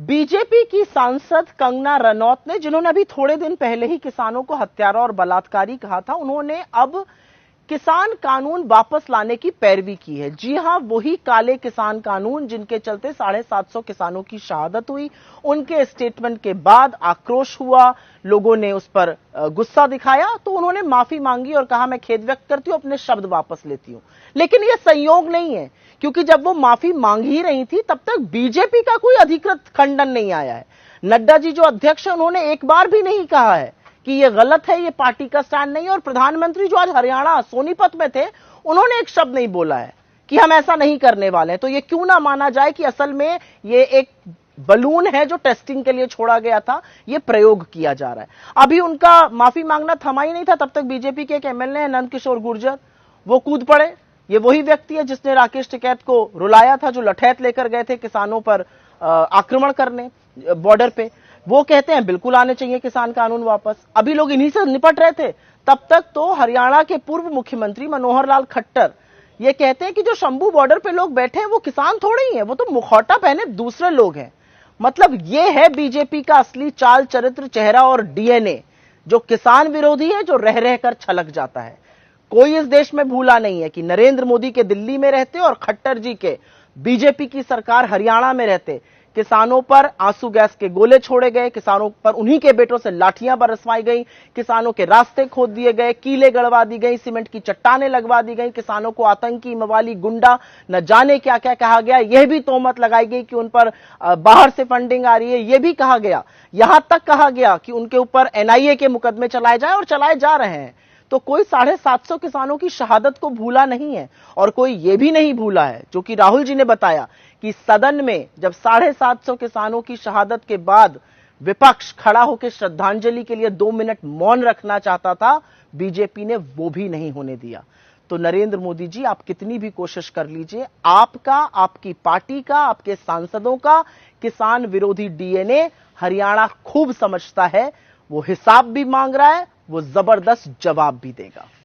BJP की सांसद कंगना रनौत ने, जिन्होंने अभी थोड़े दिन पहले ही किसानों को हत्यारा और बलात्कारी कहा था, उन्होंने अब किसान कानून वापस लाने की पैरवी की है। जी हां, वही काले किसान कानून जिनके चलते 750 किसानों की शहादत हुई। उनके स्टेटमेंट के बाद आक्रोश हुआ, लोगों ने उस पर गुस्सा दिखाया, तो उन्होंने माफी मांगी और कहा मैं खेद व्यक्त करती हूं, अपने शब्द वापस लेती हूं। लेकिन यह संयोग नहीं है, क्योंकि जब वो माफी मांग ही रही थी तब तक बीजेपी का कोई अधिकृत खंडन नहीं आया है। नड्डा जी जो अध्यक्ष है, उन्होंने एक बार भी नहीं कहा है कि ये गलत है, ये पार्टी का स्टैंड नहीं है। और प्रधानमंत्री जो आज हरियाणा सोनीपत में थे, उन्होंने एक शब्द नहीं बोला है कि हम ऐसा नहीं करने वाले हैं। तो ये क्यों ना माना जाए कि असल में ये एक बलून है जो टेस्टिंग के लिए छोड़ा गया था, ये प्रयोग किया जा रहा है। अभी उनका माफी मांगना थमा ही नहीं था, तब तक बीजेपी के एक एमएलए हैं नंद किशोर गुर्जर, वो कूद पड़े। ये वही व्यक्ति है जिसने राकेश टिकैत को रुलाया था, जो लठैत लेकर गए थे किसानों पर आक्रमण करने बॉर्डर पे। वो कहते हैं बिल्कुल आने चाहिए किसान कानून वापस। अभी लोग इन्हीं से निपट रहे थे, तब तक तो हरियाणा के पूर्व मुख्यमंत्री मनोहर लाल खट्टर ये कहते हैं कि जो शंभू बॉर्डर पे लोग बैठे हैं वो किसान थोड़े ही हैं, वो तो मुखौटा पहने दूसरे लोग हैं। मतलब ये है बीजेपी का असली चाल चरित्र, चेहरा और डीएनए, जो किसान विरोधी है, जो रह रहकर छलक जाता है। कोई इस देश में भूला नहीं है कि नरेंद्र मोदी के दिल्ली में रहते और खट्टर जी के बीजेपी की सरकार हरियाणा में रहते किसानों पर आंसू गैस के गोले छोड़े गए, किसानों पर उन्हीं के बेटों से लाठियां बरसवाई गई, किसानों के रास्ते खोद दिए गए, कीले गड़वा दी गई, सीमेंट की चट्टानें लगवा दी गई, किसानों को आतंकी, मवाली, गुंडा, न जाने क्या क्या कहा गया। यह भी तोहमत लगाई गई कि उन पर बाहर से फंडिंग आ रही है। यह भी कहा गया, यहां तक कहा गया कि उनके ऊपर एनआईए के मुकदमे चलाए जाए, और चलाए जा रहे हैं। तो कोई 750 किसानों की शहादत को भूला नहीं है, और कोई ये भी नहीं भूला है, जो कि राहुल जी ने बताया कि सदन में जब 750 किसानों की शहादत के बाद विपक्ष खड़ा होकर श्रद्धांजलि के लिए 2 मिनट मौन रखना चाहता था, बीजेपी ने वो भी नहीं होने दिया। तो नरेंद्र मोदी जी, आप कितनी भी कोशिश कर लीजिए, आपका, आपकी पार्टी का, आपके सांसदों का किसान विरोधी डीएनए हरियाणा खूब समझता है। वो हिसाब भी मांग रहा है, वो जबरदस्त जवाब भी देगा।